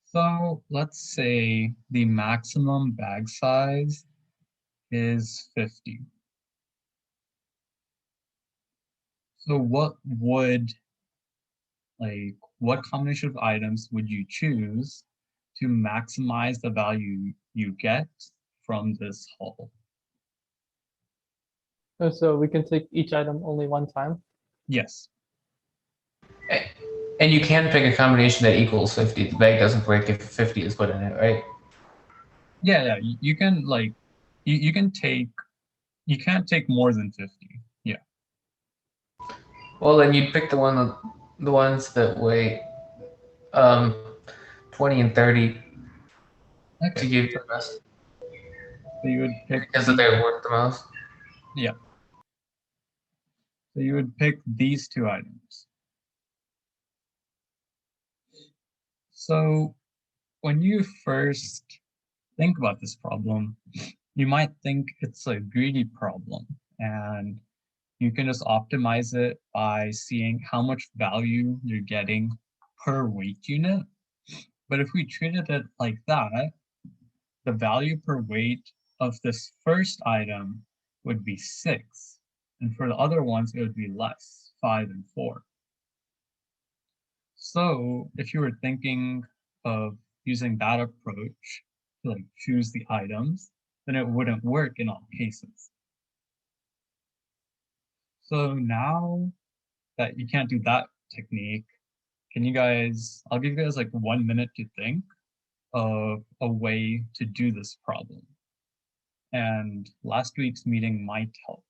So let's say the maximum bag size is 50. So what combination of items would you choose to maximize the value you get from this haul? Oh, so we can take each item only one time. Yes. And you can pick a combination that equals 50. The bag doesn't break if 50 is put in it, right? Yeah. You can you can take you can't take more than 50. Yeah. Well, then you'd pick the ones that weigh 20 and 30 to Okay. give you the best. So you would pick Because they're worth the most. Yeah. So you would pick these two items. So when you first think about this problem, you might think it's a greedy problem, and you can just optimize it by seeing how much value you're getting per weight unit. But if we treated it like that, the value per weight of this first item would be 6. And for the other ones, it would be less, 5 and 4. So if you were thinking of using that approach to choose the items, then it wouldn't work in all cases. So now that you can't do that technique, I'll give you guys 1 minute to think of a way to do this problem. And last week's meeting might help.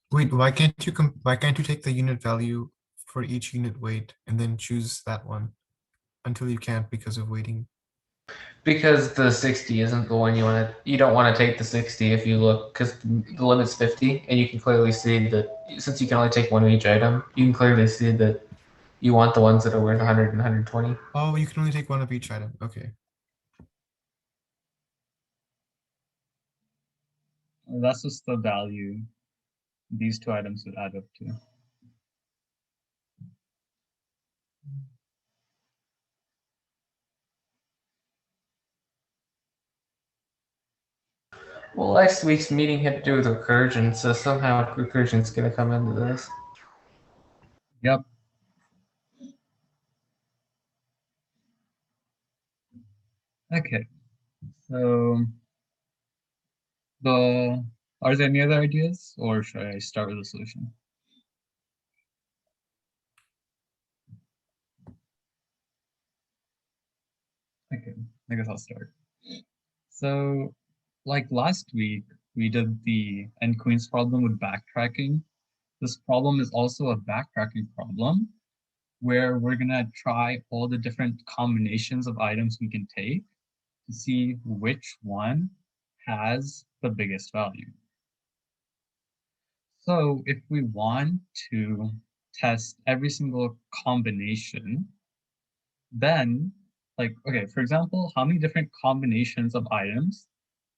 Wait, why can't you take the unit value for each unit weight and then choose that one until you can't because of weighting? Because the 60 isn't the one you don't want to take the 60 if you look, because the limit's 50, and you can clearly see that since you can only take one of each item, you can clearly see that you want the ones that are worth 100 and 120. Oh, you can only take one of each item. Okay. And that's just the value these two items would add up to. Well, last week's meeting had to do with recursion, so somehow recursion's going to come into this. Yep. Okay. So are there any other ideas, or should I start with a solution? Okay, I guess I'll start. So, like last week, we did the end queens problem with backtracking. This problem is also a backtracking problem where we're gonna try all the different combinations of items we can take to see which one has the biggest value. So if we want to test every single combination, then okay, for example, how many different combinations of items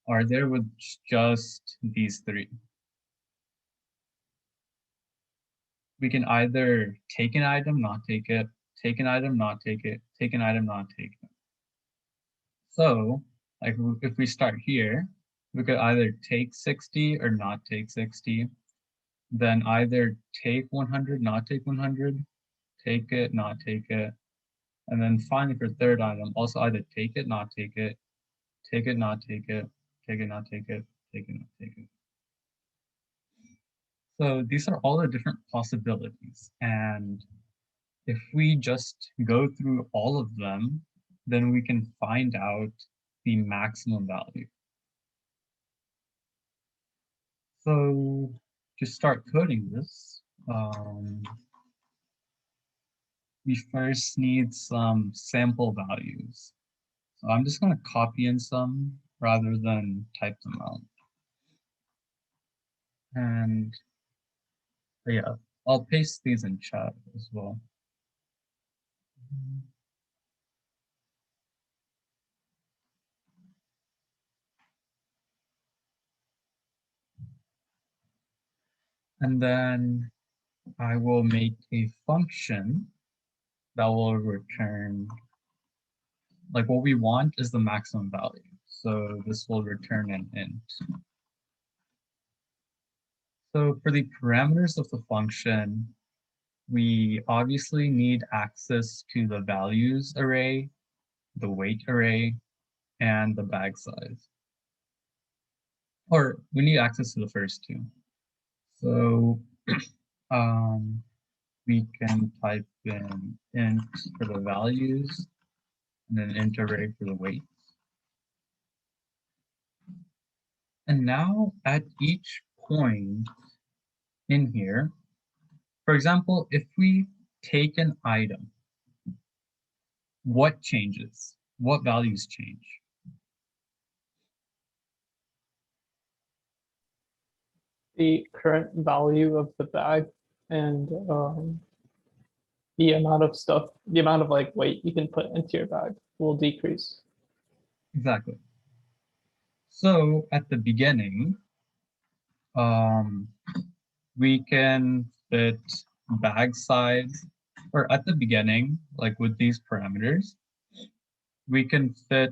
are there with just these three? We can either take an item, not take it, take an item, not take it, take an item, not take it. So if we start here, we could either take 60 or not take 60, then either take 100, not take 100, take it, not take it, and then finally for third item, also either take it, not take it, take it, not take it, take it, not take it, take it, not take it. So these are all the different possibilities, and if we just go through all of them, then we can find out the maximum value. So to start coding this, we first need some sample values. So I'm just going to copy in some rather than type them out. And yeah, I'll paste these in chat as well. And then I will make a function that will return, like what we want is the maximum value. So this will return an int. So for the parameters of the function, we obviously need access to the values array, the weight array, and the bag size. Or we need access to the first two. So we can type in int for the values and then int array for the weights. And now at each point in here, for example, if we take an item, what changes? What values change? The current value of the bag and the amount of stuff, the amount of like weight you can put into your bag will decrease. Exactly. So at the beginning, we can fit bag size, or at the beginning, like with these parameters, we can fit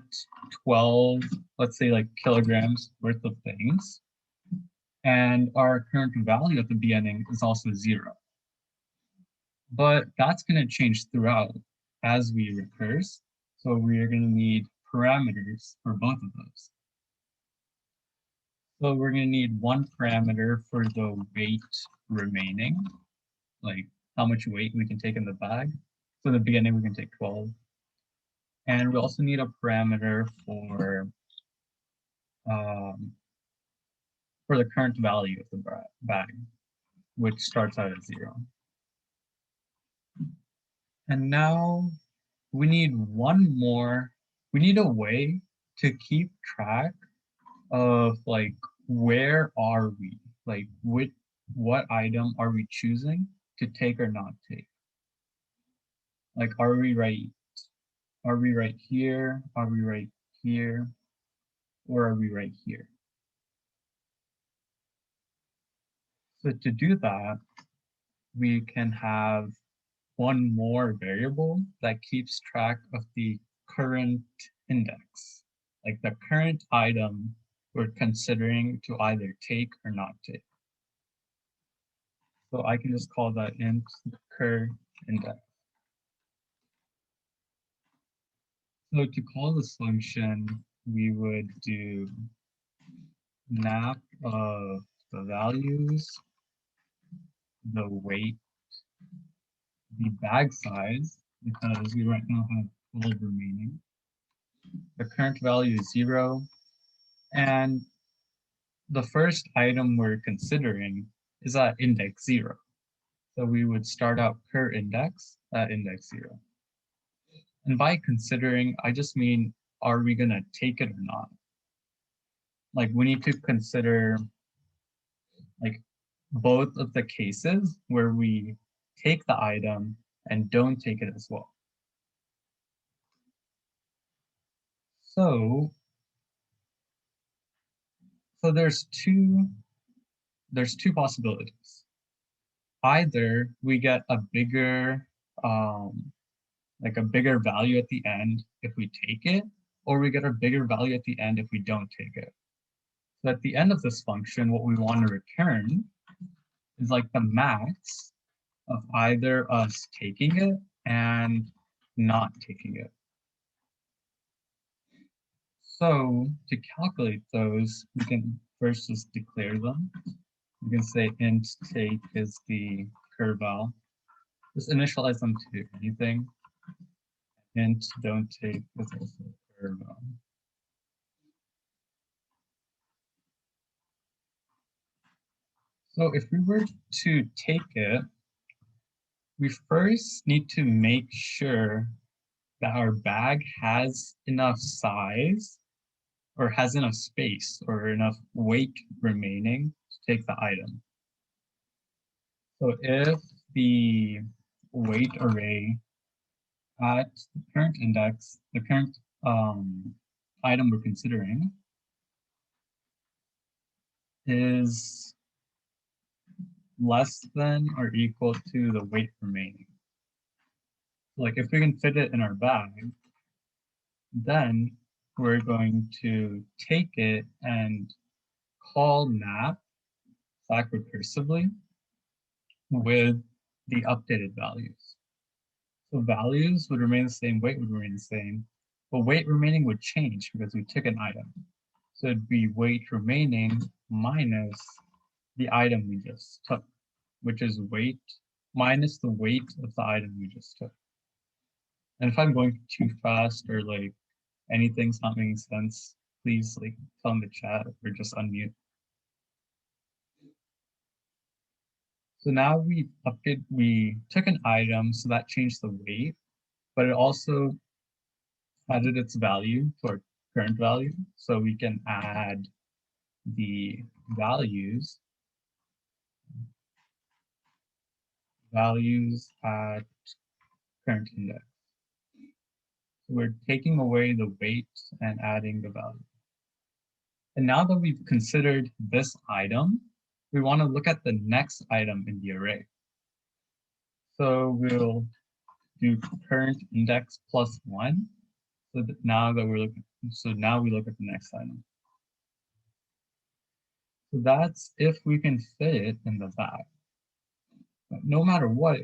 12, let's say like kilograms worth of things. And our current value at the beginning is also 0. But that's going to change throughout as we recurse. So we are going to need parameters for both of those. So we're going to need one parameter for the weight remaining, like how much weight we can take in the bag. So in the beginning, we can take 12. And we also need a parameter for the current value of the bag, which starts out at 0. And now we need we need a way to keep track of like, where are we? Like what item are we choosing to take or not take? Like, are we right here? Are we right here? Or are we right here? So to do that, we can have one more variable that keeps track of the current index, like the current item we're considering to either take or not take. So I can just call that int cur index. So to call this function, we would do nap of the values, the weight, the bag size, because we right now have 12 remaining. The current value is 0, and the first item we're considering is at index 0. So we would start out per index at index 0. And by considering, I just mean, are we going to take it or not? Like, we need to consider like both of the cases where we take the item and don't take it as well. So there's two possibilities. Either we get a bigger value at the end if we take it, or we get a bigger value at the end if we don't take it. So at the end of this function, what we want to return is like the max of either us taking it and not taking it. So to calculate those, we can first just declare them. We can say int take is the cur val. Just initialize them to anything. Int don't take is also cur val. So if we were to take it, we first need to make sure that our bag has enough size or has enough space or enough weight remaining to take the item. So if the weight array at the current index, the current item we're considering is less than or equal to the weight remaining. Like if we can fit it in our bag, then we're going to take it and call knapsack recursively with the updated values. So values would remain the same, weight would remain the same, but weight remaining would change because we took an item. So it'd be weight remaining minus the item we just took, which is weight minus the weight of the item we just took. And if I'm going too fast or like anything's not making sense, please like tell in the chat or just unmute. So now we took an item, so that changed the weight, but it also added its value to our current value. So we can add the values at current index. So we're taking away the weight and adding the value. And now that we've considered this item, we want to look at the next item in the array. So we'll do current index plus 1. So that now we look at the next item. So that's if we can fit it in the bag. But no matter what,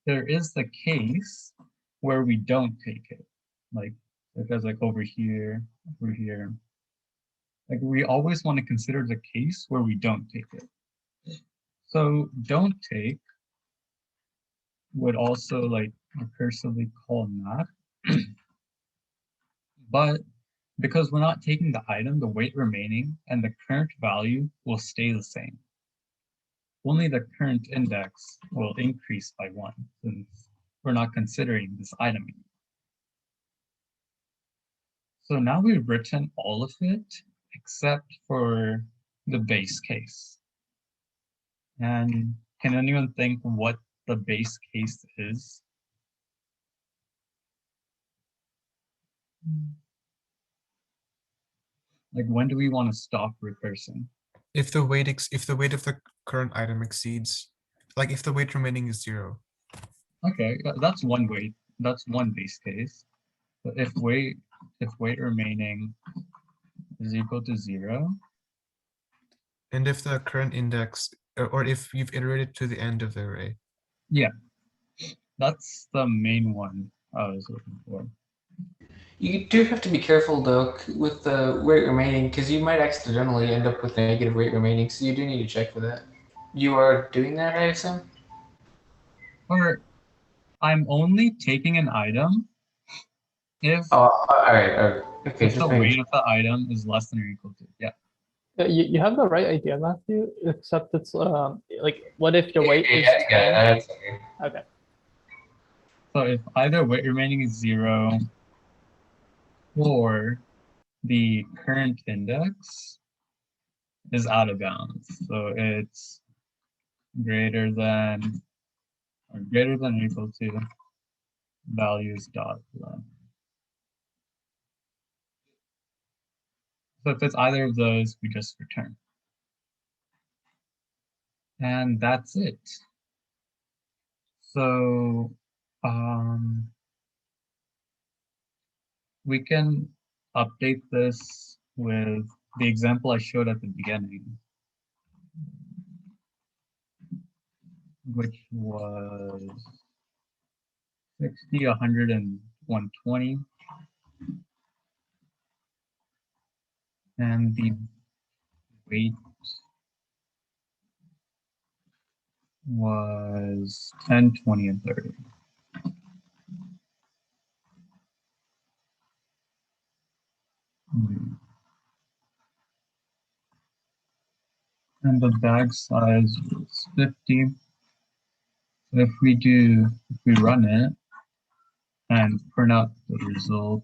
there is the case where we don't take it. Like because like over here. Like we always want to consider the case where we don't take it. So don't take would also like recursively call not. But because we're not taking the item, the weight remaining and the current value will stay the same. Only the current index will increase by 1 since we're not considering this item anymore. So now we've written all of it except for the base case. And can anyone think what the base case is? Like when do we want to stop recursing? If the weight of the current item exceeds, like if the weight remaining is 0. Okay, that's one weight. That's one base case. But if weight remaining is equal to 0. And if the current index, or if you've iterated to the end of the array. Yeah, that's the main one I was looking for. You do have to be careful though with the weight remaining because you might accidentally end up with negative weight remaining, so you do need to check for that. You are doing that, I assume? Or I'm only taking an item if, all right. Okay, if the just making weight sure. of the item is less than or equal to, yeah. You have the right idea, Matthew, except it's like, what if your weight is 10? Yeah, Okay. So if either weight remaining is 0 or the current index is out of bounds, so it's greater than or equal to values dot length. So if it's either of those, we just return. And that's it. So we can update this with the example I showed at the beginning, which was 60, 100, and 120. And the weight was 10, 20, and 30. And the bag size was 50. So if we run it and print out the result,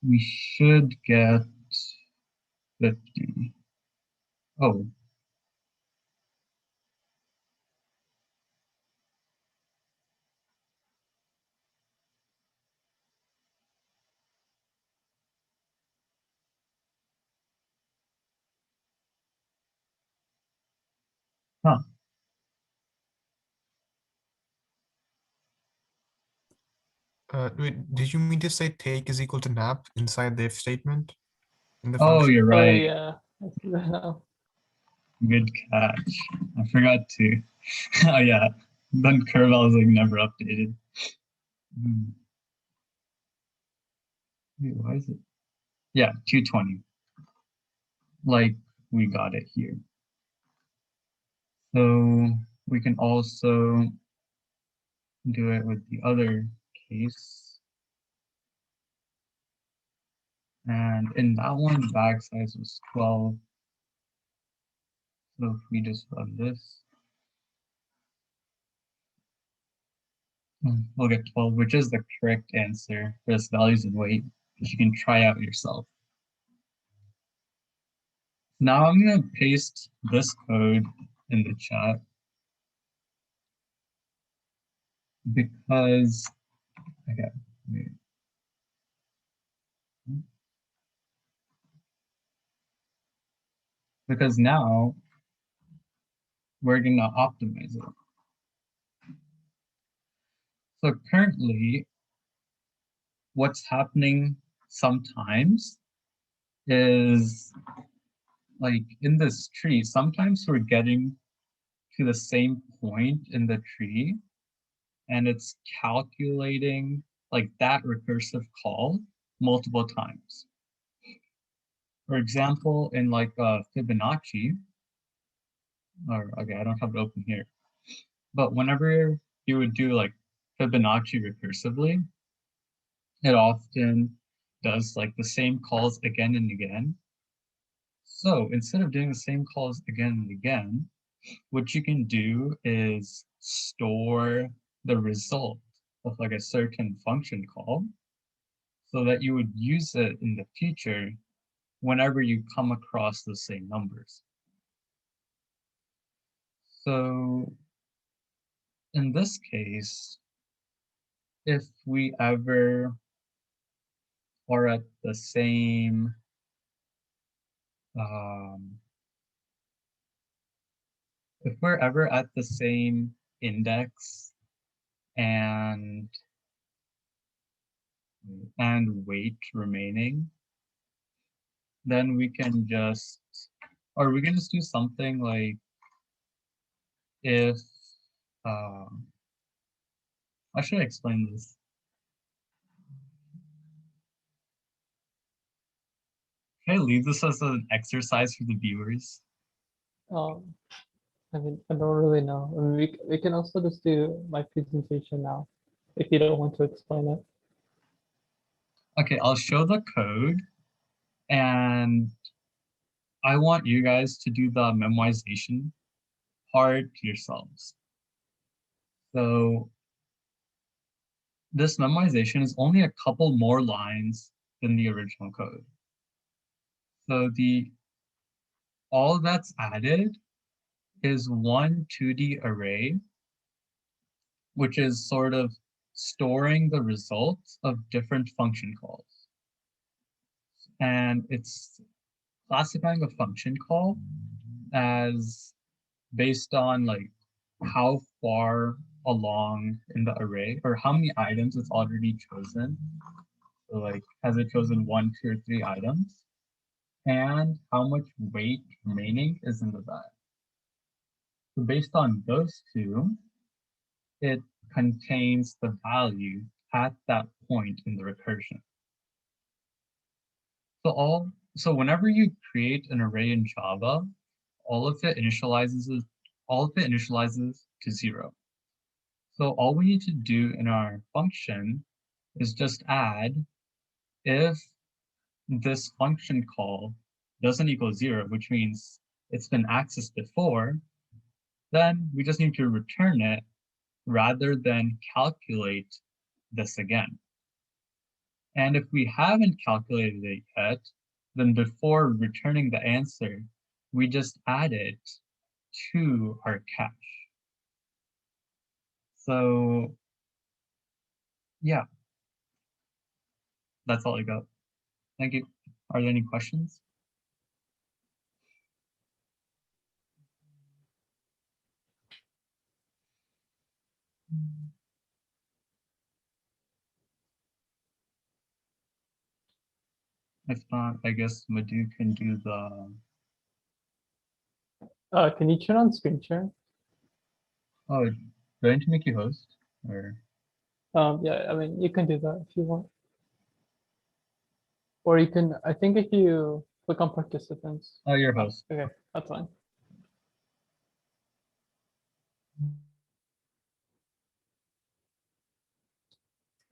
we should get 50. Oh, huh. Wait, did you mean to say take is equal to nap inside the if statement in the Oh, function? you're Oh right. yeah, I see that now. Good catch. I forgot to. Oh yeah. Then curval is like never updated. Wait, why is it? Yeah, 220. Like we got it here. So we can also do it with the other case. And in that one, bag size was 12. So if we just run this, we'll get 12, which is the correct answer for this values and weight, which you can try out yourself. Now I'm going to paste this code in the chat because, okay, wait. Because now we're going to optimize it. So currently, what's happening sometimes is like in this tree, sometimes we're getting to the same point in the tree and it's calculating like that recursive call multiple times. For example, in like Fibonacci, or okay, I don't have it open here, but whenever you would do like Fibonacci recursively, it often does like the same calls again and again. So instead of doing the same calls again and again, what you can do is store the result of like a certain function call so that you would use it in the future whenever you come across the same numbers. So in this case, if we ever are at the same if we're ever at the same index and weight remaining, then we can just, or we can just do something like if, how should I explain this? Can I leave this as an exercise for the viewers? Um, I mean, I don't really know. I mean, we can also just do my presentation now, if you don't want to explain it. Okay, I'll show the code and I want you guys to do the memoization part yourselves. So this memoization is only a couple more lines than the original code. So all that's added is one 2D array, which is sort of storing the results of different function calls. And it's classifying a function call as based on like how far along in the array or how many items it's already chosen. So like, has it chosen 1, 2, or 3 items? And how much weight remaining is in the bag. So based on those two, it contains the value at that point in the recursion. So whenever you create an array in Java, all of it initializes to 0. So all we need to do in our function is just add if this function call doesn't equal 0, which means it's been accessed before, then we just need to return it rather than calculate this again. And if we haven't calculated it yet, then before returning the answer, we just add it to our cache. So yeah, that's all I got. Thank you. Are there any questions? If not, I guess Madhu can do the. Can you turn on screen share? Oh, do I need to make you host? Or Yeah, I mean, you can do that if you want. Or you can, I think if you click on participants. oh, you're host. Okay, that's fine.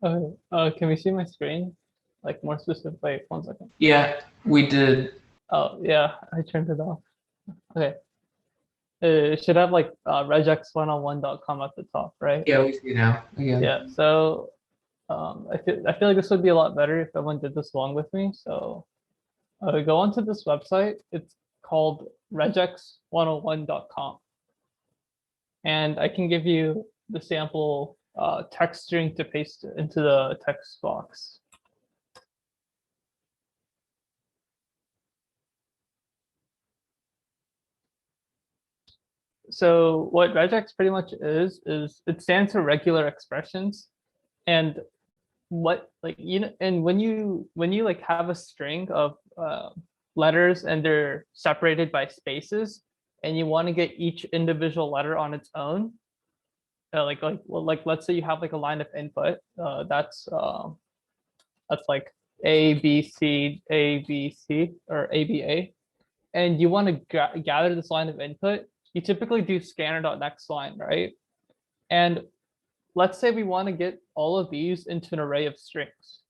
Okay, can we see my screen? Like more specifically, 1 second. Yeah, we did. Oh, yeah, I turned it off. Okay. It should have like regex101.com at the top, right? Yeah, we see now. Again. Yeah, so I feel like this would be a lot better if everyone did this along with me. So go onto this website. It's called regex101.com. And I can give you the sample text string to paste into the text box. So what regex pretty much is it stands for regular expressions. And what, like, you know, and when you like have a string of letters and they're separated by spaces and you want to get each individual letter on its own, like let's say you have like a line of input that's like A B C A B C or A B A, and you want to gather this line of input, you typically do scanner.next line, right? And let's say we want to get all of these into an array of strings.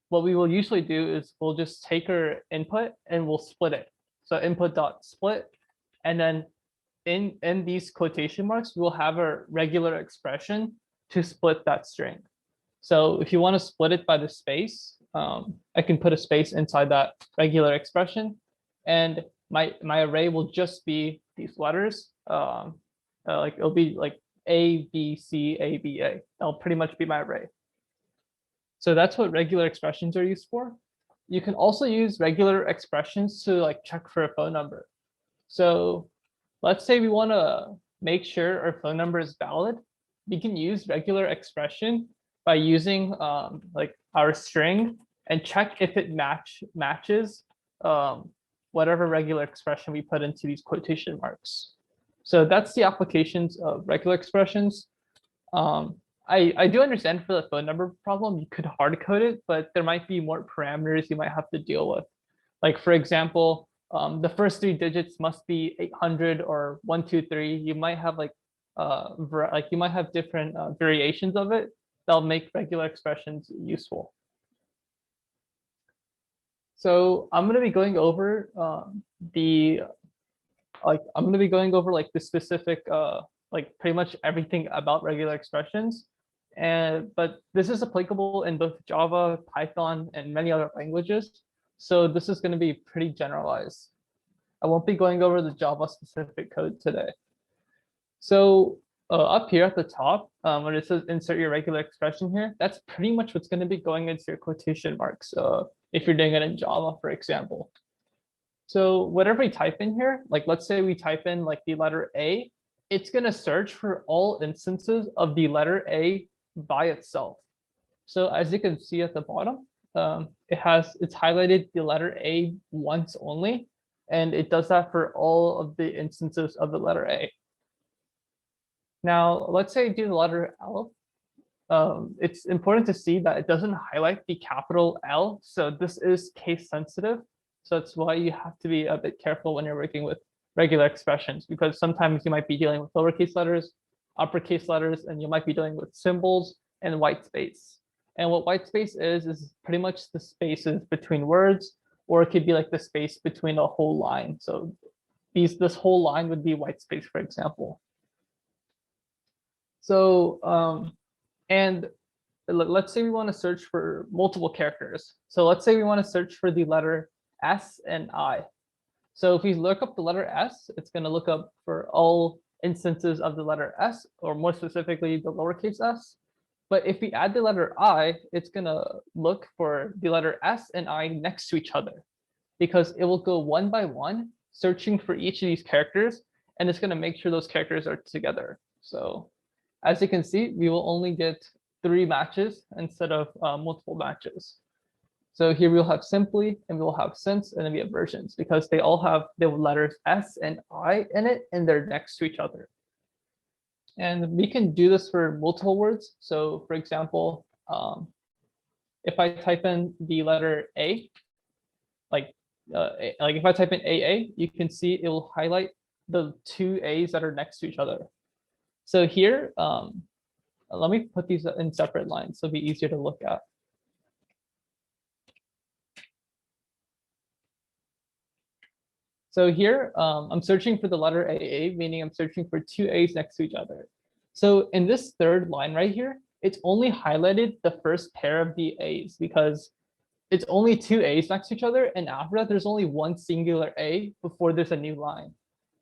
What we will usually do is we'll just take our input and we'll split it. So input.split, and then in these quotation marks, we'll have a regular expression to split that string. So if you want to split it by the space, I can put a space inside that regular expression, and my array will just be these letters. Like it'll be like A, B, C, A, B, A. That'll pretty much be my array. So that's what regular expressions are used for. You can also use regular expressions to like check for a phone number. So let's say we want to make sure our phone number is valid. We can use regular expression by using like our string and check if it matches whatever regular expression we put into these quotation marks. So that's the applications of regular expressions. I do understand for the phone number problem, you could hard code it, but there might be more parameters you might have to deal with. Like for example, the first 3 digits must be 800 or 123. You might have like you might have different variations of it that'll make regular expressions useful. So I'm going to be going over the specific like pretty much everything about regular expressions. But this is applicable in both Java, Python, and many other languages. So this is going to be pretty generalized. I won't be going over the Java specific code today. So up here at the top, when it says insert your regular expression here, that's pretty much what's going to be going into your quotation marks if you're doing it in Java, for example. So whatever we type in here, like let's say we type in like the letter A, it's going to search for all instances of the letter A by itself. So as you can see at the bottom, it's highlighted the letter A once only, and it does that for all of the instances of the letter A. Now, let's say I do the letter L. It's important to see that it doesn't highlight the capital L. So this is case sensitive. So that's why you have to be a bit careful when you're working with regular expressions, because sometimes you might be dealing with lowercase letters, uppercase letters, and you might be dealing with symbols and white space. And what white space is pretty much the spaces between words, or it could be like the space between a whole line. So this whole line would be white space, for example. So, and let's say we want to search for multiple characters. So let's say we want to search for the letter S and I. So if we look up the letter S, it's going to look up for all instances of the letter S, or more specifically, the lowercase s. But if we add the letter I, it's going to look for the letter S and I next to each other, because it will go one by one, searching for each of these characters, and it's going to make sure those characters are together. So as you can see, we will only get 3 matches instead of multiple matches. So here we'll have simply, and we'll have since, and then we have versions, because they all have the letters S and I in it, and they're next to each other. And we can do this for multiple words. So for example, if I type in the letter A, like if I type in AA, you can see it will highlight the 2 A's that are next to each other. So here, let me put these in separate lines so it'll be easier to look at. So here, I'm searching for the letter AA, meaning I'm searching for 2 A's next to each other. So in this third line right here, it's only highlighted the first pair of the A's, because it's only 2 A's next to each other, and after that, there's only one singular A before there's a new line.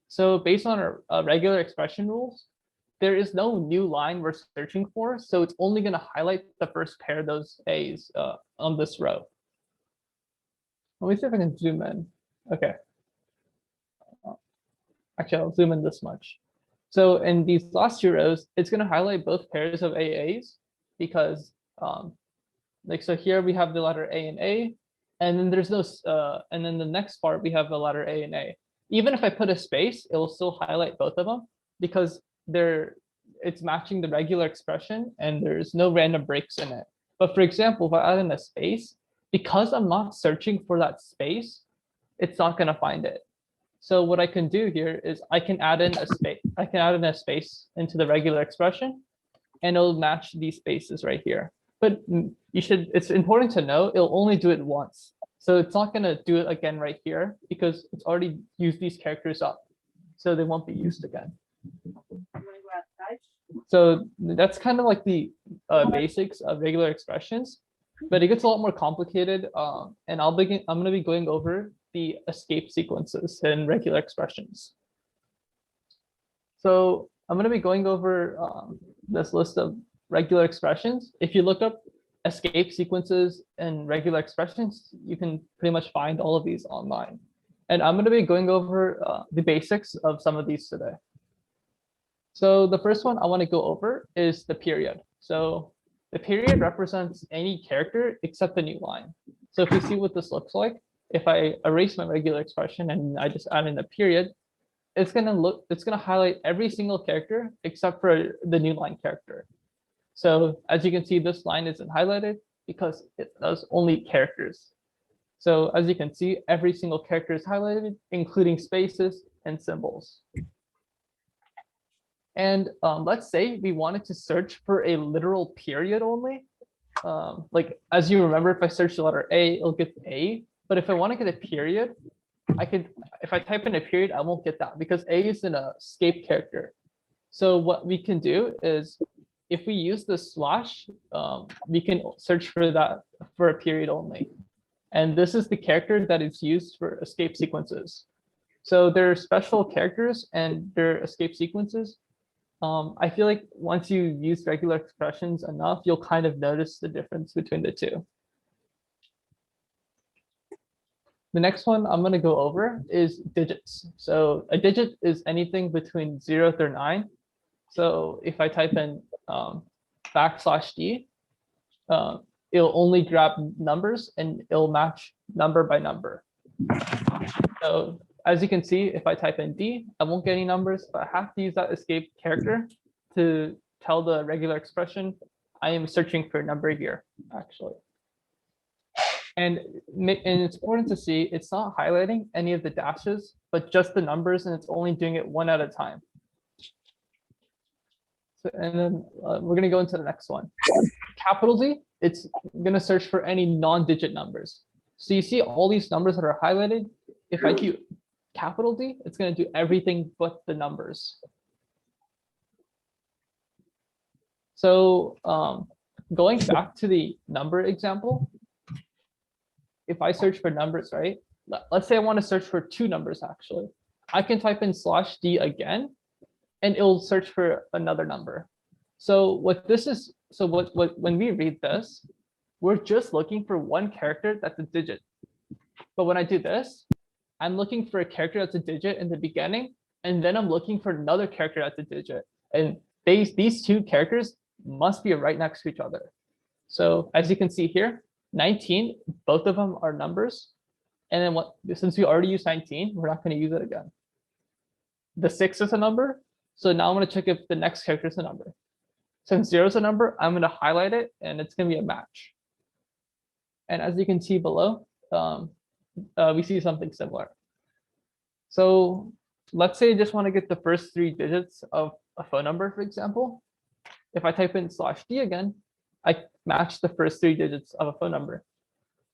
So based on our regular expression rules, there is no new line we're searching for, so it's only going to highlight the first pair of those A's on this row. Let me see if I can zoom in. Okay. Actually, I'll zoom in this much. So in these last 2 rows, it's going to highlight both pairs of AAs, because so here we have the letter A and A, and then there's no, and then the next part we have the letter A and A. Even if I put a space, it will still highlight both of them, because it's matching the regular expression and there's no random breaks in it. But for example, if I add in a space, because I'm not searching for that space, it's not going to find it. So what I can do here is I can add in a space. I can add in a space into the regular expression, and it'll match these spaces right here. But it's important to know it'll only do it once. So it's not going to do it again right here, because it's already used these characters up. So they won't be used again. So that's kind of like the basics of regular expressions, but it gets a lot more complicated. And I'm going to be going over the escape sequences in regular expressions. So I'm going to be going over this list of regular expressions. If you look up escape sequences in regular expressions, you can pretty much find all of these online. And I'm going to be going over the basics of some of these today. So the first one I want to go over is the period. So the period represents any character except the new line. So if you see what this looks like, if I erase my regular expression and I just add in a period, it's going to highlight every single character except for the new line character. So as you can see, this line isn't highlighted because it does only characters. So as you can see, every single character is highlighted, including spaces and symbols. And let's say we wanted to search for a literal period only. Like, as you remember, if I search the letter A, it'll get A. But if I want to get a period, if I type in a period, I won't get that, because A is an escape character. So what we can do is, if we use the slash, we can search for that for a period only. And this is the character that is used for escape sequences. So there are special characters and their escape sequences. I feel like once you use regular expressions enough, you'll kind of notice the difference between the two. The next one I'm going to go over is digits. So a digit is anything between 0 through 9. So if I type in \D, it'll only grab numbers and it'll match number by number. So as you can see, if I type in D, I won't get any numbers, but I have to use that escape character to tell the regular expression I am searching for a number here, actually. And it's important to see it's not highlighting any of the dashes, but just the numbers, and it's only doing it one at a time. So, and then we're going to go into the next one. Capital Z, it's going to search for any non-digit numbers. So you see all these numbers that are highlighted. If I do capital D, it's going to do everything but the numbers. So going back to the number example, if I search for numbers, right? Let's say I want to search for two numbers actually. I can type in /d again, and it'll search for another number. So what this is, so what when we read this, we're just looking for one character that's a digit. But when I do this, I'm looking for a character that's a digit in the beginning, and then I'm looking for another character that's a digit. And these two characters must be right next to each other. So as you can see here, 19, both of them are numbers. And then since we already used 19, we're not going to use it again. The 6 is a number. So now I'm going to check if the next character is a number. Since 0 is a number, I'm going to highlight it, and it's going to be a match. And as you can see below, we see something similar. So let's say I just want to get the first 3 digits of a phone number, for example. If I type in /d again, I match the first 3 digits of a phone number.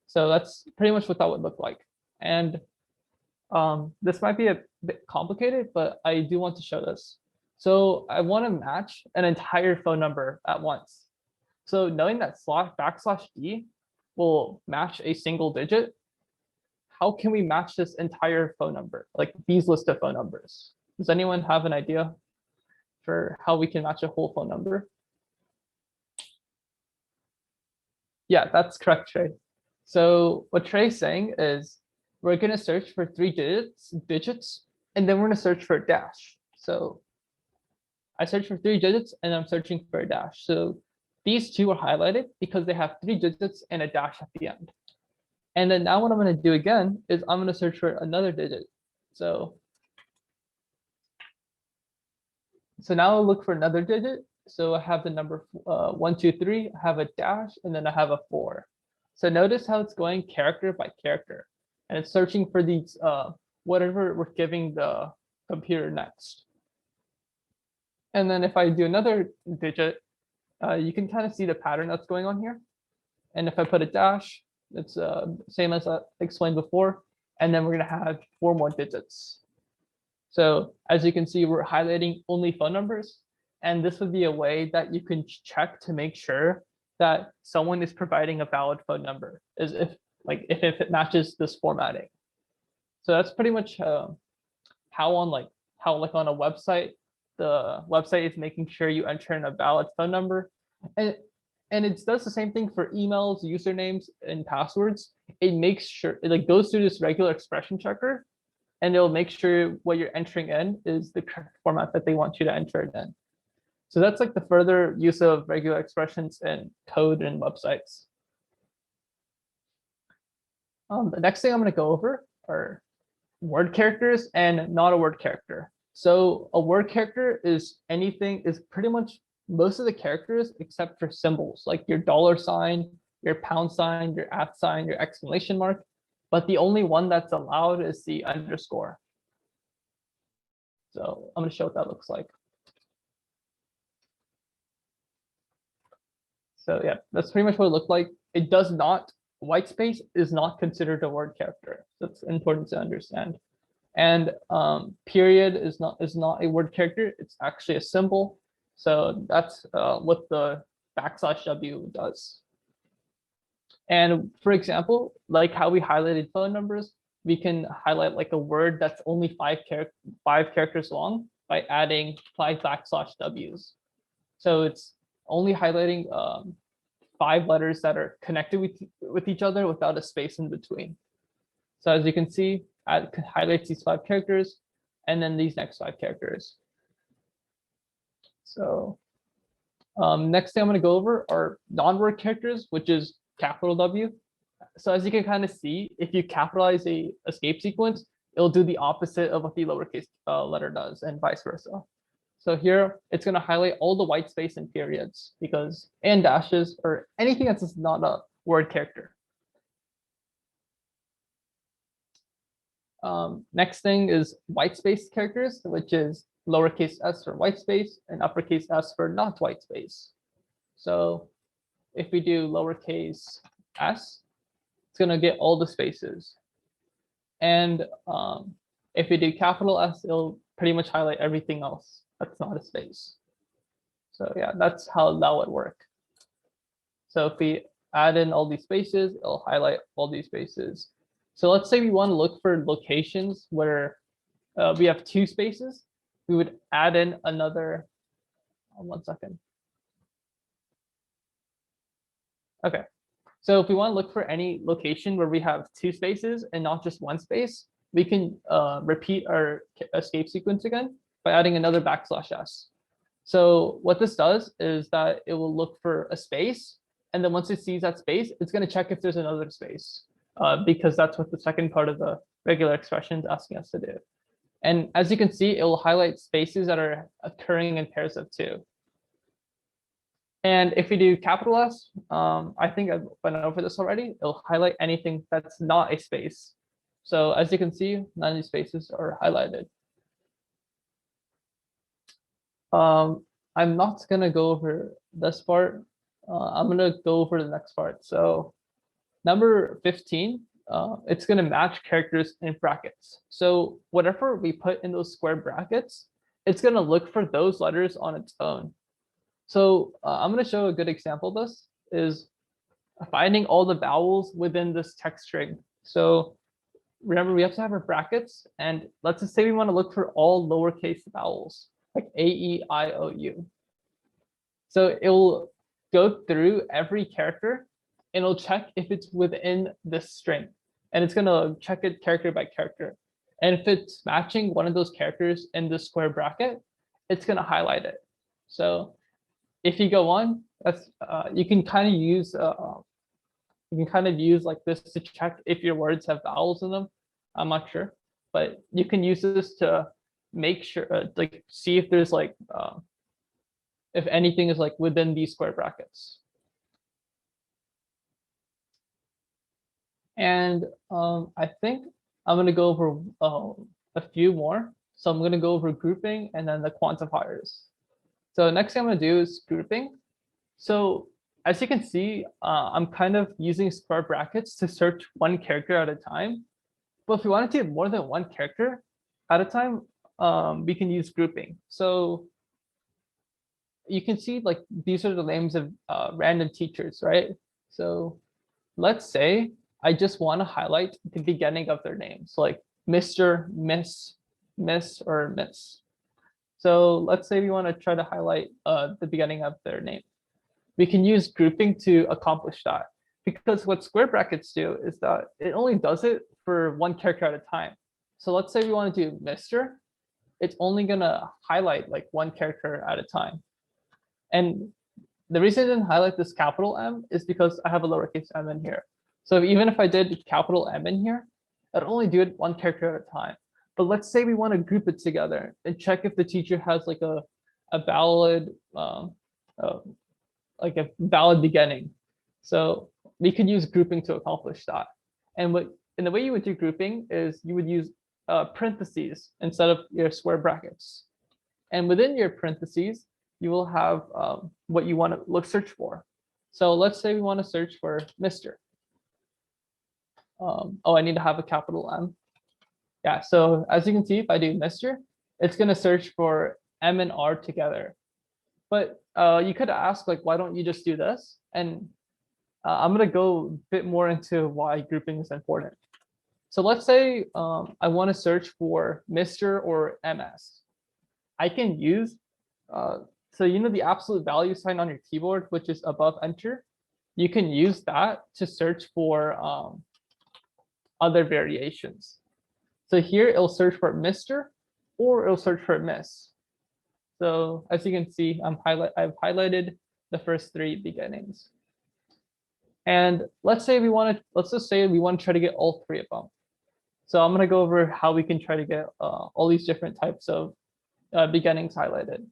So that's pretty much what that would look like. And this might be a bit complicated, but I do want to show this. So I want to match an entire phone number at once. So knowing that /d will match a single digit, how can we match this entire phone number, like these list of phone numbers? Does anyone have an idea for how we can match a whole phone number? Yeah, that's correct, Trey. So what Trey's saying is we're going to search for 3 digits, and then we're going to search for a dash. So I search for 3 digits, and I'm searching for a dash. So these two are highlighted because they have 3 digits and a dash at the end. And then now what I'm going to do again is I'm going to search for another digit. So now I'll look for another digit. So I have the number 1, 2, 3, I have a dash, and then I have a 4. So notice how it's going character by character, and it's searching for these whatever we're giving the computer next. And then if I do another digit, you can kind of see the pattern that's going on here. And if I put a dash, it's same as I explained before, and then we're going to have 4 more digits. So as you can see, we're highlighting only phone numbers, and this would be a way that you can check to make sure that someone is providing a valid phone number, is if it matches this formatting. So that's pretty much how on a website, the website is making sure you enter in a valid phone number, and it does the same thing for emails, usernames, and passwords. It makes sure it goes through this regular expression checker, and it'll make sure what you're entering in is the correct format that they want you to enter it in. So that's like the further use of regular expressions in code and websites. The next thing I'm going to go over are word characters and not a word character. So a word character is pretty much most of the characters except for symbols, like your $sign, your £sign, your @ your exclamation mark. But the only one that's allowed is the underscore. So I'm going to show what that looks like. So yeah, that's pretty much what it looked like. It does not, white space is not considered a word character. That's important to understand. And period is not a word character. It's actually a symbol. So that's what the \W does. And for example, like how we highlighted phone numbers, we can highlight like a word that's only 5 characters long by adding 5 \Ws. So it's only highlighting 5 letters that are connected with each other without a space in between. So as you can see, it highlights these 5 characters and then these next 5 characters. So next thing I'm going to go over are non-word characters, which is capital W. So as you can kind of see, if you capitalize a escape sequence, it'll do the opposite of what the lowercase letter does, and vice versa. So here it's going to highlight all the white space and periods and dashes or anything that's just not a word character. Next thing is white space characters, which is lowercase s for white space and uppercase s for not white space. So if we do lowercase s, it's going to get all the spaces. And if we do capital S, it'll pretty much highlight everything else that's not a space. So yeah, that's how that would work. So if we add in all these spaces, it'll highlight all these spaces. So let's say we want to look for locations where we have 2 spaces. We would add in another, 1 second. Okay, so if we want to look for any location where we have 2 spaces and not just 1 space, we can repeat our escape sequence again by adding another \s. So what this does is that it will look for a space, and then once it sees that space, it's going to check if there's another space, because that's what the second part of the regular expression is asking us to do. And as you can see, it will highlight spaces that are occurring in pairs of 2. And if we do S, I think I've went over this already, it'll highlight anything that's not a space. So as you can see, none of these spaces are highlighted. I'm not going to go over this part. I'm going to go over the next part. So number 15, it's going to match characters in brackets. So whatever we put in those square brackets, it's going to look for those letters on its own. So I'm going to show a good example of this is finding all the vowels within this text string. So remember, we have to have our brackets, and let's just say we want to look for all lowercase vowels like A, E, I, O, U. So it will go through every character and it'll check if it's within this string, and it's going to check it character by character. And if it's matching one of those characters in the square bracket, it's going to highlight it. So if you go on, that's you can kind of use like this to check if your words have vowels in them. I'm not sure, but you can use this to make sure, like see if there's like if anything is like within these square brackets. And I think I'm going to go over a few more. So I'm going to go over grouping and then the quantifiers. So next thing I'm going to do is grouping. So as you can see, I'm kind of using square brackets to search one character at a time. But if we want to do more than one character at a time, we can use grouping. So you can see like these are the names of random teachers, right? So let's say I just want to highlight the beginning of their names, like Mr., Miss, Miss, or Miss. So let's say we want to try to highlight the beginning of their name. We can use grouping to accomplish that, because what square brackets do is that it only does it for one character at a time. So let's say we want to do Mr., it's only going to highlight like one character at a time. And the reason I didn't highlight this capital M is because I have a lowercase m in here. So even if I did capital M in here, I'd only do it one character at a time. But let's say we want to group it together and check if the teacher has like a valid beginning. So we could use grouping to accomplish that. And the way you would do grouping is you would use parentheses instead of your square brackets. And within your parentheses, you will have what you want to search for. So let's say we want to search for Mr. Oh, I need to have a capital M. Yeah, so as you can see, if I do Mr., it's going to search for M and R together. But you could ask, like, why don't you just do this? And I'm going to go a bit more into why grouping is important. So let's say I want to search for Mr. or MS. I can use, so you know the absolute value sign on your keyboard, which is above enter. You can use that to search for other variations. So here it'll search for Mr. or it'll search for Miss. So as you can see, I've highlighted the first 3 beginnings. And let's just say we want to try to get all 3 of them. So I'm going to go over how we can try to get all these different types of beginnings highlighted.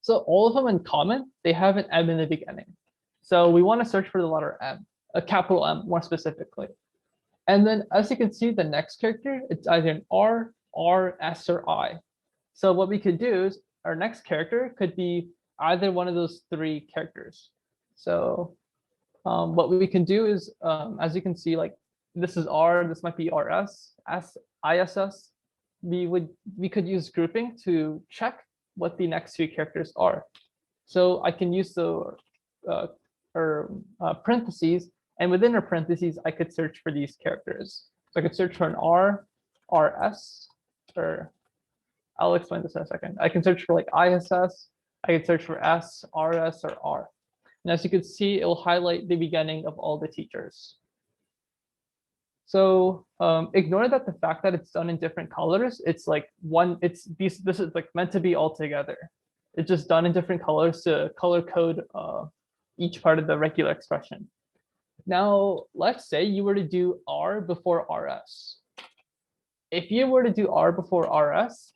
So all of them in common, they have an M in the beginning. So we want to search for the letter M, a capital M more specifically. And then as you can see, the next character, it's either an R, S, or I. So what we could do is our next character could be either one of those 3 characters. So what we can do is, as you can see, like this is R, this might be RS, ISS. We could use grouping to check what the next 2 characters are. So I can use the or parentheses, and within a parentheses, I could search for these characters. So I could search for an R, RS, or I'll explain this in a second. I can search for like ISS. I can search for S, RS, or R. And as you can see, it will highlight the beginning of all the teachers. So ignore that the fact that it's done in different colors. It's like one. It's this is like meant to be all together. It's just done in different colors to color code each part of the regular expression. Now, let's say you were to do R before RS. If you were to do R before RS,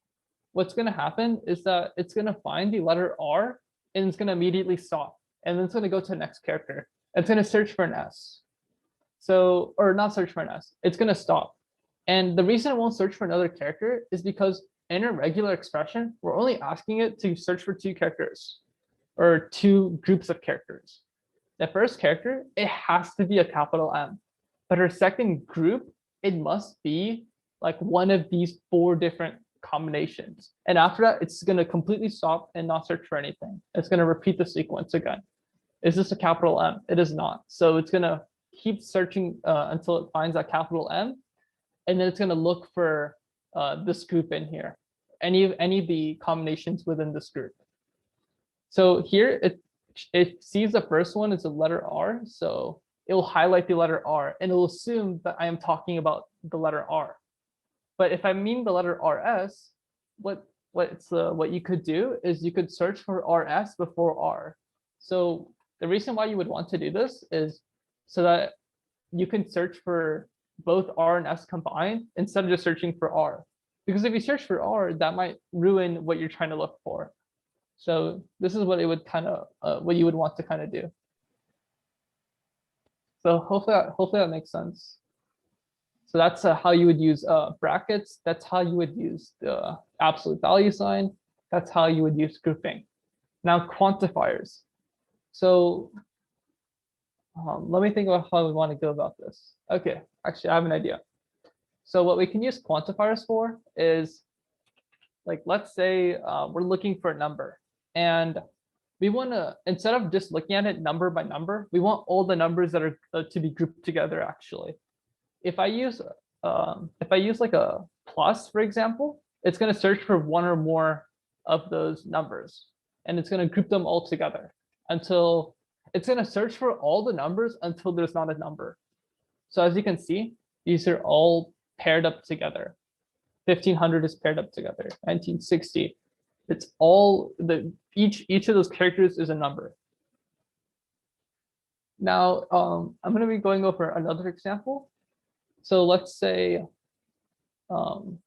what's going to happen is that it's going to find the letter R and it's going to immediately stop. And then it's going to go to the next character. It's going to search for an S. So, or not search for an S, it's going to stop. And the reason it won't search for another character is because in a regular expression, we're only asking it to search for two characters or two groups of characters. The first character, it has to be a capital M. But our second group, it must be like one of these 4 different combinations. And after that, it's going to completely stop and not search for anything. It's going to repeat the sequence again. Is this a capital M? It is not. So it's going to keep searching until it finds that capital M. And then it's going to look for this group in here, any of the combinations within this group. So here it sees the first one is a letter R. So it will highlight the letter R and it will assume that I am talking about the letter R. But if I mean the letter RS, what you could do is you could search for RS before R. So the reason why you would want to do this is so that you can search for both R and S combined instead of just searching for R. Because if you search for R, that might ruin what you're trying to look for. So this is what it would kind of what you would want to kind of do. So hopefully that makes sense. So that's how you would use brackets. That's how you would use the absolute value sign. That's how you would use grouping. Now quantifiers. So let me think about how we want to go about this. Okay, actually I have an idea. So what we can use quantifiers for is, like, let's say we're looking for a number and we want to, instead of just looking at it number by number, we want all the numbers that are to be grouped together actually. If I use like a plus, for example, it's going to search for one or more of those numbers and it's going to group them all together until it's going to search for all the numbers until there's not a number. So as you can see, these are all paired up together. 1500 is paired up together. 1960. It's all each of those characters is a number. Now I'm going to be going over another example. So let's say, so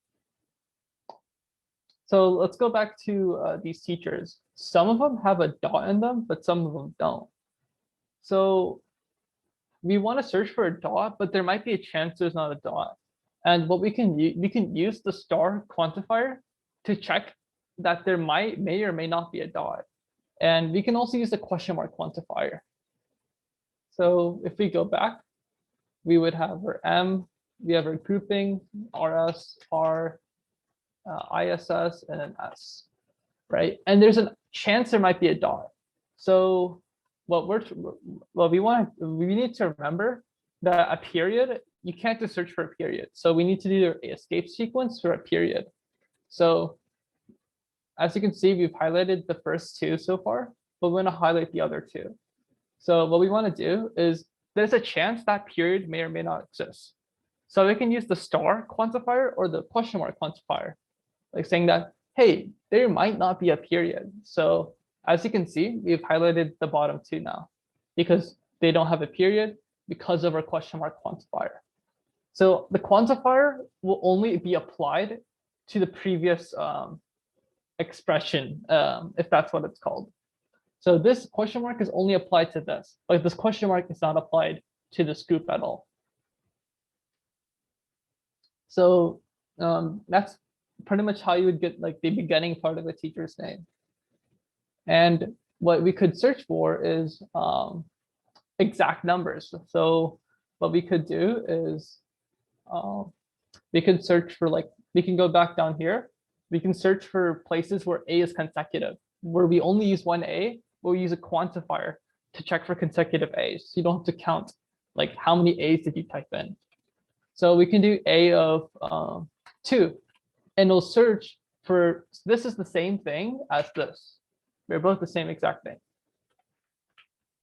let's go back to these teachers. Some of them have a dot in them, but some of them don't. So we want to search for a dot, but there might be a chance there's not a dot. And what we can use the star quantifier to check that there may or may not be a dot. And we can also use the question mark quantifier. So if we go back, we would have our M, we have our grouping, RS, R, ISS, and an S, right? And there's a chance there might be a dot. So we need to remember that a period, you can't just search for a period. So we need to do an escape sequence for a period. So as you can see, we've highlighted the first 2 so far, but we're going to highlight the other 2. So what we want to do is there's a chance that period may or may not exist. So we can use the star quantifier or the question mark quantifier, like saying that, hey, there might not be a period. So as you can see, we've highlighted the bottom 2 now because they don't have a period because of our question mark quantifier. So the quantifier will only be applied to the previous expression, if that's what it's called. So this question mark is only applied to this, but this question mark is not applied to this group at all. So that's pretty much how you would get like the beginning part of a teacher's name. And what we could search for is exact numbers. So what we could do is we could search for, like, we can go back down here. We can search for places where A is consecutive. Where we only use one A, we'll use a quantifier to check for consecutive A's. You don't have to count like how many A's did you type in. So we can do A of 2, and it'll search for, this is the same thing as this. They're both the same exact thing.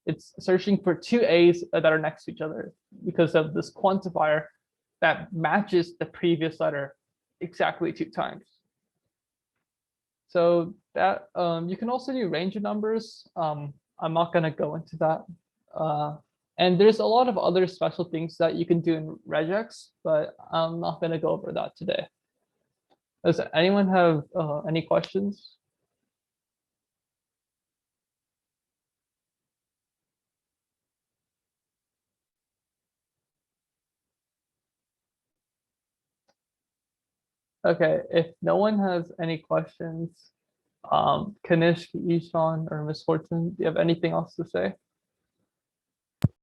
It's searching for 2 A's that are next to each other because of this quantifier that matches the previous letter exactly 2 times. So that you can also do range of numbers. I'm not going to go into that. And there's a lot of other special things that you can do in regex, but I'm not going to go over that today. Does anyone have any questions? Okay, if no one has any questions, Kanish, Ishan, or Miss Fortune, do you have anything else to say?